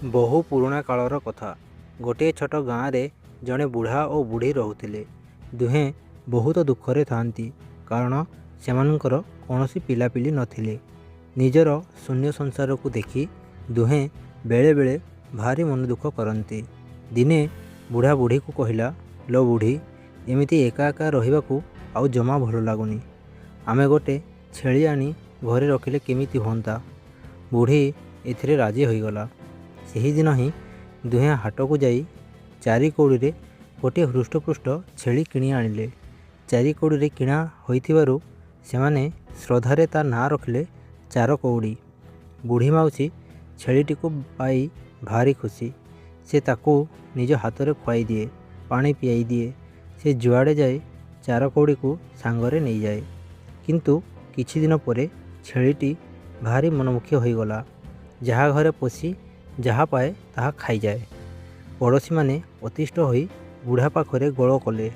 ବହୁ ପୁରୁଣା କାଳର କଥା। ଗୋଟିଏ ଛୋଟ ଗାଁରେ ଜଣେ ବୁଢ଼ା ଓ ବୁଢ଼ୀ ରହୁଥିଲେ। ଦୁହେଁ ବହୁତ ଦୁଃଖରେ ଥାଆନ୍ତି, କାରଣ ସେମାନଙ୍କର କୌଣସି ପିଲାପିଲି ନଥିଲେ। ନିଜର ଶୂନ୍ୟ ସଂସାରକୁ ଦେଖି ଦୁହେଁ ବେଳେବେଳେ ଭାରି ମନ ଦୁଃଖ କରନ୍ତି। ଦିନେ ବୁଢ଼ା ବୁଢ଼ୀକୁ କହିଲା, "ଲୋ ବୁଢ଼ୀ, ଏମିତି ଏକା ଏକା ରହିବାକୁ ଆଉ ଜମା ଭଲ ଲାଗୁନି। ଆମେ ଗୋଟେ ଛେଳି ଆଣି ଘରେ ରଖିଲେ କେମିତି ହୁଅନ୍ତା?" ବୁଢ଼ୀ ଏଥିରେ ରାଜି ହୋଇଗଲା। ସେହିଦିନ ହିଁ ଦୁହେଁ ହାଟକୁ ଯାଇ 4 କଉଡ଼ିରେ ଗୋଟିଏ ହୃଷ୍ଟପୃଷ୍ଟ ଛେଳି କିଣି ଆଣିଲେ। 4 କଉଡ଼ିରେ କିଣା ହୋଇଥିବାରୁ ସେମାନେ ଶ୍ରଦ୍ଧାରେ ତା ନାଁ ରଖିଲେ 4 କଉଡ଼ି। ବୁଢ଼ୀ ମାଉସୀ ଛେଳିଟିକୁ ପାଇ ଭାରି ଖୁସି। ସେ ତାକୁ ନିଜ ହାତରେ ଖୁଆଇ ଦିଏ, ପାଣି ପିଆଇ ଦିଏ। ସେ ଯୁଆଡ଼େ ଯାଏ 4 କଉଡ଼ିକୁ ସାଙ୍ଗରେ ନେଇଯାଏ। କିନ୍ତୁ କିଛି ଦିନ ପରେ ଛେଳିଟି ଭାରି ମନମୁଖୀ ହୋଇଗଲା। ଯାହା ଘରେ ପଶି ଯାହା ପାଏ ତାହା ଖାଇଯାଏ। ପଡ଼ୋଶୀମାନେ ଅତିଷ୍ଠ ହୋଇ ବୁଢ଼ା ପାଖରେ ଗୋଳ କଲେ।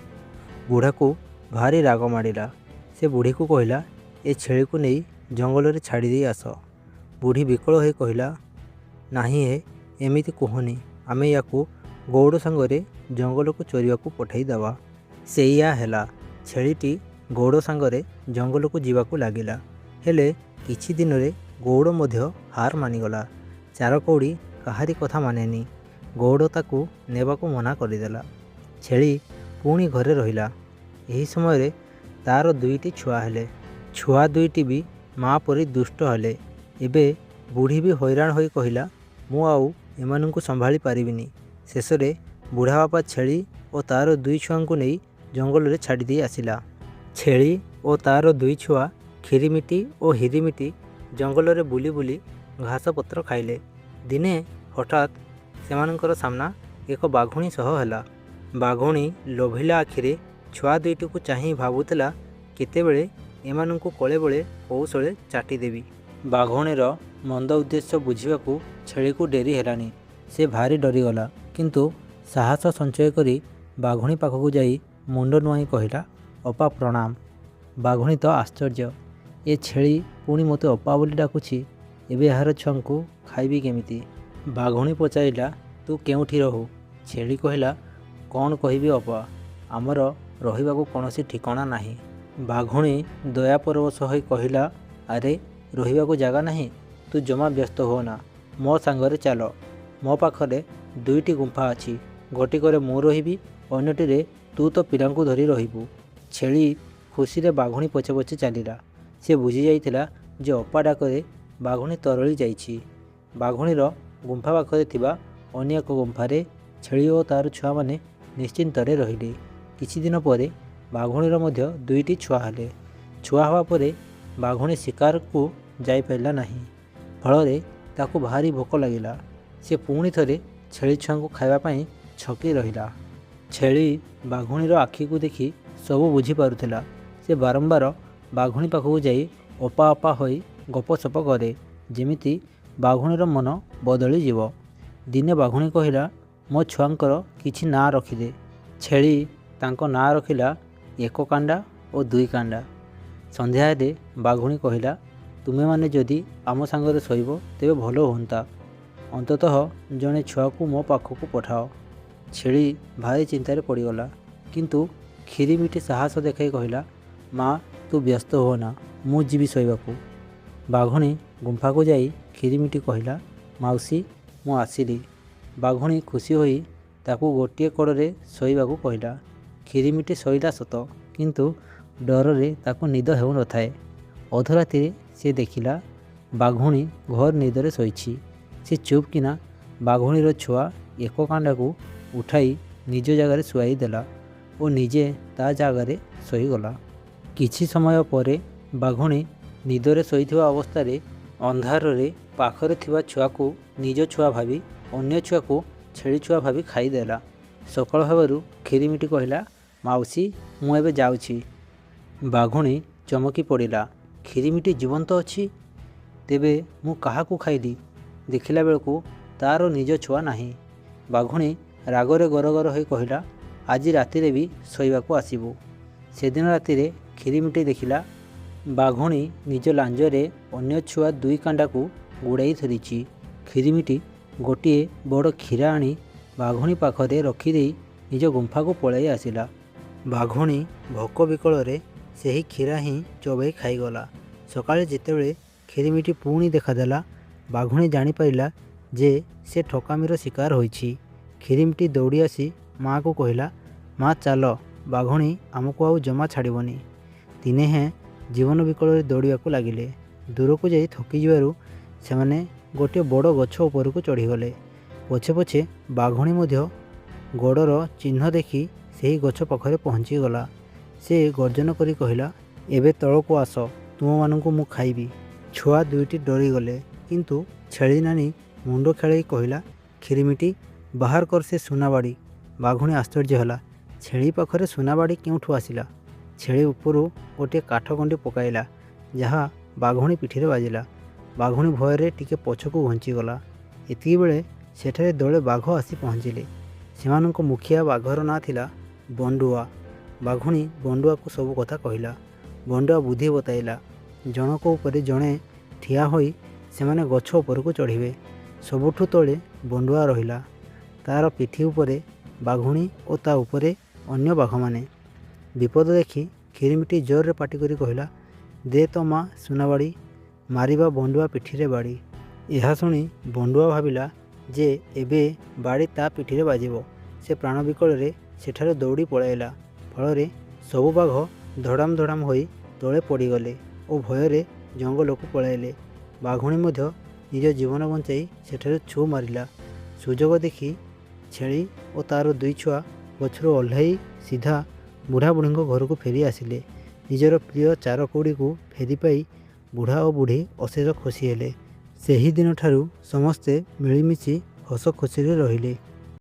ବୁଢ଼ାକୁ ଭାରି ରାଗ ମାଡ଼ିଲା। ସେ ବୁଢ଼ୀକୁ କହିଲା, "ଏ ଛେଳିକୁ ନେଇ ଜଙ୍ଗଲରେ ଛାଡ଼ି ଦେଇ ଆସ।" ବୁଢ଼ୀ ବିକଳ ହୋଇ କହିଲା, "ନାହିଁ ଏମିତି କୁହନି। ଆମେ ୟାକୁ ଗଉଡ଼ ସାଙ୍ଗରେ ଜଙ୍ଗଲକୁ ଚରିବାକୁ ପଠାଇ ଦେବା।" ସେଇଆ ହେଲା। ଛେଳିଟି ଗଉଡ଼ ସାଙ୍ଗରେ ଜଙ୍ଗଲକୁ ଯିବାକୁ ଲାଗିଲା। ହେଲେ କିଛି ଦିନରେ ଗଉଡ଼ ମଧ୍ୟ ହାର ମାନିଗଲା। 4 କଉଡ଼ି କାହାରି କଥା ମାନେନି। ଗଉଡ଼ ତାକୁ ନେବାକୁ ମନା କରିଦେଲା। ଛେଳି ପୁଣି ଘରେ ରହିଲା। ଏହି ସମୟରେ ତାର 2ଟି ଛୁଆ ହେଲେ। ଛୁଆ 2ଟି ବି ମା ପରି ଦୁଷ୍ଟ ହେଲେ। ଏବେ ବୁଢ଼ୀ ବି ହଇରାଣ ହୋଇ କହିଲା, "ମୁଁ ଆଉ ଏମାନଙ୍କୁ ସମ୍ଭାଳି ପାରିବିନି।" ଶେଷରେ ବୁଢ଼ା ବାପା ଛେଳି ଓ ତାର 2 ଛୁଆଙ୍କୁ ନେଇ ଜଙ୍ଗଲରେ ଛାଡ଼ି ଦେଇ ଆସିଲା। ଛେଳି ଓ ତାର 2 ଛୁଆ ଖିରିମିଟି ଓ ହିରିମିଟି ଜଙ୍ଗଲରେ ବୁଲି ବୁଲି ଘାସପତ୍ର ଖାଇଲେ। ଦିନେ ହଠାତ୍ ସେମାନଙ୍କର ସାମ୍ନା ଏକ ବାଘୁଣୀ ସହ ହେଲା। ବାଘୁଣୀ ଲୋଭିଲା ଆଖିରେ ଛୁଆ 2ଟିକୁ ଚାହିଁ ଭାବୁଥିଲା, କେତେବେଳେ ଏମାନଙ୍କୁ କଳେ ବଳେ କୌଶଳେ ଚାଟିଦେବି। ବାଘୁଣୀର ମନ୍ଦ ଉଦ୍ଦେଶ୍ୟ ବୁଝିବାକୁ ଛେଳିକୁ ଡେରି ହେଲାନି। ସେ ଭାରି ଡରିଗଲା। କିନ୍ତୁ ସାହସ ସଞ୍ଚୟ କରି ବାଘୁଣୀ ପାଖକୁ ଯାଇ ମୁଣ୍ଡ ନୁଆଁଇ କହିଲା, "ଅପା ପ୍ରଣାମ।" ବାଘୁଣୀ ତ ଆଶ୍ଚର୍ଯ୍ୟ। ଏ ଛେଳି ପୁଣି ମୋତେ ଅପା ବୋଲି ଡାକୁଛି। ଏବେ ଏହାର ଛୁଆଙ୍କୁ ଖାଇବି କେମିତି? ବାଘୁଣୀ ପଚାରିଲା, "ତୁ କେଉଁଠି ରହୁ?" ଛେଳି କହିଲା, "କ'ଣ କହିବି ଅପା, ଆମର ରହିବାକୁ କୌଣସି ଠିକଣା ନାହିଁ।" ବାଘୁଣୀ ଦୟାପରବଶ ହୋଇ କହିଲା, "ଆରେ ରହିବାକୁ ଜାଗା ନାହିଁ? ତୁ ଜମା ବ୍ୟସ୍ତ ହୁଅନା। ମୋ ସାଙ୍ଗରେ ଚାଲ। ମୋ ପାଖରେ 2ଟି ଗୁମ୍ଫା ଅଛି। ଗୋଟିକରେ ମୁଁ ରହିବି, ଅନ୍ୟଟିରେ ତୁ ତୋ ପିଲାଙ୍କୁ ଧରି ରହିବୁ।" ଛେଳି ଖୁସିରେ ବାଘୁଣୀ ପଛେ ପଛେ ଚାଲିଲା। ସେ ବୁଝି ଯାଇଥିଲା ଯେ ଅପା ଡାକରେ ବାଘୁଣୀ ତରଳି ଯାଇଛି। ବାଘୁଣୀର ଗୁମ୍ଫା ପାଖରେ ଥିବା ଅନ୍ୟ ଏକ ଗୁମ୍ଫାରେ ଛେଳି ଓ ତାର ଛୁଆମାନେ ନିଶ୍ଚିନ୍ତରେ ରହିଲେ। କିଛି ଦିନ ପରେ ବାଘୁଣୀର ମଧ୍ୟ 2ଟି ଛୁଆ ହେଲେ। ଛୁଆ ହେବା ପରେ ବାଘୁଣୀ ଶିକାରକୁ ଯାଇପାରିଲା ନାହିଁ। ଫଳରେ ତାକୁ ଭାରି ଭୋକ ଲାଗିଲା। ସେ ପୁଣି ଥରେ ଛେଳି ଛୁଆଙ୍କୁ ଖାଇବା ପାଇଁ ଛକି ରହିଲା। ଛେଳି ବାଘୁଣୀର ଆଖିକୁ ଦେଖି ସବୁ ବୁଝିପାରୁଥିଲା। ସେ ବାରମ୍ବାର ବାଘୁଣୀ ପାଖକୁ ଯାଇ ଅପା ଅପା ହୋଇ ଗପସପ କରେ, ଯେମିତି ବାଘୁଣୀର ମନ ବଦଳିଯିବ। ଦିନେ ବାଘୁଣୀ କହିଲା, "ମୋ ଛୁଆଙ୍କର କିଛି ନାଁ ରଖିଦେ।" ଛେଳି ତାଙ୍କ ନାଁ ରଖିଲା 1 କାଣ୍ଡା ଓ 2 କାଣ୍ଡା। ସନ୍ଧ୍ୟା ହେଲେ ବାଘୁଣୀ କହିଲା, "ତୁମେମାନେ ଯଦି ଆମ ସାଙ୍ଗରେ ଶୋଇବ ତେବେ ଭଲ ହୁଅନ୍ତା। ଅନ୍ତତଃ ଜଣେ ଛୁଆକୁ ମୋ ପାଖକୁ ପଠାଅ।" ଛେଳି ଭାରି ଚିନ୍ତାରେ ପଡ଼ିଗଲା। କିନ୍ତୁ ଖିରିମିଟି ସାହସ ଦେଖାଇ କହିଲା, "ମା, ତୁ ବ୍ୟସ୍ତ ହୁଅନା, ମୁଁ ଯିବି ଶୋଇବାକୁ।" ବାଘୁଣୀ ଗୁମ୍ଫାକୁ ଯାଇ ଖିରିମିଟି କହିଲା, "ମାଉସୀ, ମୁଁ ଆସିଲି।" ବାଘୁଣୀ ଖୁସି ହୋଇ ତାକୁ ଗୋଟିଏ କଡ଼ରେ ଶୋଇବାକୁ କହିଲା। ଖିରିମିଟି ଶୋଇଲା ସତ, କିନ୍ତୁ ଡରରେ ତାକୁ ନିଦ ହେଉନଥାଏ। ଅଧରାତିରେ ସେ ଦେଖିଲା ବାଘୁଣୀ ଘୋର ନିଦରେ ଶୋଇଛି। ସେ ଚୁପ୍ କିନା ବାଘୁଣୀର ଛୁଆ 1 କାଣ୍ଡାକୁ ଉଠାଇ ନିଜ ଜାଗାରେ ଶୁଆଇ ଦେଲା ଓ ନିଜେ ତା ଜାଗାରେ ଶୋଇଗଲା। କିଛି ସମୟ ପରେ ବାଘୁଣୀ ନିଦରେ ଶୋଇଥିବା ଅବସ୍ଥାରେ ଅନ୍ଧାରରେ ପାଖରେ ଥିବା ଛୁଆକୁ ନିଜ ଛୁଆ ଭାବି ଅନ୍ୟ ଛୁଆକୁ ଛେଳି ଛୁଆ ଭାବି ଖାଇଦେଲା। ସକାଳ ହେବାରୁ ଖିରିମିଟି କହିଲା, "ମାଉସୀ, ମୁଁ ଏବେ ଯାଉଛି।" ବାଘୁଣୀ ଚମକି ପଡ଼ିଲା। ଖିରିମିଟି ଜୀବନ୍ତ ଅଛି? ତେବେ ମୁଁ କାହାକୁ ଖାଇଲି? ଦେଖିଲା ବେଳକୁ ତାର ନିଜ ଛୁଆ ନାହିଁ। ବାଘୁଣୀ ରାଗରେ ଗରଗର ହୋଇ କହିଲା, "ଆଜି ରାତିରେ ବି ଶୋଇବାକୁ ଆସିବୁ?" ସେଦିନ ରାତିରେ ଖିରିମିଟି ଦେଖିଲା ବାଘୁଣୀ ନିଜ ଲାଞ୍ଜରେ ଅନ୍ୟ ଛୁଆ 2 କାଣ୍ଡାକୁ ଗୁଡ଼ାଇ ଧରିଛି। ଖିରିମିଟି ଗୋଟିଏ ବଡ଼ କ୍ଷୀରା ଆଣି ବାଘୁଣୀ ପାଖରେ ରଖିଦେଇ ନିଜ ଗୁମ୍ଫାକୁ ପଳାଇ ଆସିଲା। ବାଘୁଣୀ ଭୋକ ବିକଳରେ ସେହି କ୍ଷୀରା ହିଁ ଚୋବେଇ ଖାଇଗଲା। ସକାଳେ ଯେତେବେଳେ ଖିରିମିଟି ପୁଣି ଦେଖାଦେଲା, ବାଘୁଣୀ ଜାଣିପାରିଲା ଯେ ସେ ଠକାମିର ଶିକାର ହୋଇଛି। ଖିରିମିଟି ଦୌଡ଼ି ଆସି ମାଆକୁ କହିଲା, ମା ଚାଲ, ବାଘୁଣୀ ଆମକୁ ଆଉ ଜମା ଛାଡ଼ିବନି। ତିନିହେଁ ଜୀବନ ବିକଳରେ ଦୌଡ଼ିବାକୁ ଲାଗିଲେ। ଦୂରକୁ ଯାଇ ଥକିଯିବାରୁ ସେମାନେ ଗୋଟିଏ ବଡ଼ ଗଛ ଉପରକୁ ଚଢ଼ିଗଲେ। ପଛେ ପଛେ ବାଘୁଣୀ ମଧ୍ୟ ଗୋଡ଼ର ଚିହ୍ନ ଦେଖି ସେହି ଗଛ ପାଖରେ ପହଞ୍ଚିଗଲା। ସେ ଗର୍ଜନ କରି କହିଲା, ଏବେ ତଳକୁ ଆସ, ତୁମମାନଙ୍କୁ ମୁଁ ଖାଇବି। ଛୁଆ ଦୁଇଟି ଡରିଗଲେ, କିନ୍ତୁ ଛେଳି ନାନୀ ମୁଣ୍ଡ ଖେଳେଇ କହିଲା, ଖିରିମିଟି ବାହାର କର ସେ ସୁନାବାଡ଼ି। ବାଘୁଣୀ ଆଶ୍ଚର୍ଯ୍ୟ ହେଲା, ଛେଳି ପାଖରେ ସୁନାବାଡ଼ି କେଉଁଠୁ ଆସିଲା? ଛେଳି ଉପରୁ ଗୋଟିଏ କାଠ ଗଣ୍ଡି ପକାଇଲା, ଯାହା ବାଘୁଣୀ ପିଠିରେ ବାଜିଲା। ବାଘୁଣୀ ଭୟରେ ଟିକେ ପଛକୁ ଘୁଞ୍ଚିଗଲା। ଏତିକିବେଳେ ସେଠାରେ ଦଳେ ବାଘ ଆସି ପହଞ୍ଚିଲେ। ସେମାନଙ୍କ ମୁଖିଆ ବାଘର ନାଁ ଥିଲା ବଣ୍ଡୁଆ। ବାଘୁଣୀ ବଣ୍ଡୁଆକୁ ସବୁ କଥା କହିଲା। ବଣ୍ଡୁଆ ବୁଦ୍ଧି ବତାଇଲା, ଜଣକ ଉପରେ ଜଣେ ଠିଆ ହୋଇ ସେମାନେ ଗଛ ଉପରକୁ ଚଢ଼ିବେ। ସବୁଠୁ ତଳେ ବଣ୍ଡୁଆ ରହିଲା, ତା'ର ପିଠି ଉପରେ ବାଘୁଣୀ ଓ ତା ଉପରେ ଅନ୍ୟ ବାଘମାନେ। ବିପଦ ଦେଖି ଖିରିମିଟି ଜୋରରେ ପାଟି କରି କହିଲା, ଦେ ତ ମା ସୁନାବାଡ଼ି, ମାରିବା ବଣ୍ଡୁଆ ପିଠିରେ ବାଡ଼ି। ଏହା ଶୁଣି ବଣ୍ଡୁଆ ଭାବିଲା ଯେ ଏବେ ବାଡ଼ି ତା ପିଠିରେ ବାଜିବ। ସେ ପ୍ରାଣ ବିକଳରେ ସେଠାରୁ ଦୌଡ଼ି ପଳାଇଲା। ଫଳରେ ସବୁ ବାଘ ଧଡ଼ାମ ଧଡ଼ାମ ହୋଇ ତଳେ ପଡ଼ିଗଲେ ଓ ଭୟରେ ଜଙ୍ଗଲକୁ ପଳାଇଲେ। ବାଘୁଣୀ ମଧ୍ୟ ନିଜ ଜୀବନ ବଞ୍ଚାଇ ସେଠାରୁ ଛୁ ମାରିଲା। ସୁଯୋଗ ଦେଖି ଛେଳି ଓ ତା'ର ଦୁଇ ଛୁଆ ଗଛରୁ ଓହ୍ଲାଇ ସିଧା ବୁଢ଼ାବୁଢ଼ୀଙ୍କ ଘରକୁ ଫେରି ଆସିଲେ। ନିଜର ପ୍ରିୟ ଚାରକଉଡ଼ିକୁ ଫେରି ପାଇ ବୁଢ଼ା ଓ ବୁଢ଼ୀ ଅଶେଷ ଖୁସି ହେଲେ। ସେହି ଦିନଠାରୁ ସମସ୍ତେ ମିଳିମିଶି ହସ ଖୁସିରେ ରହିଲେ।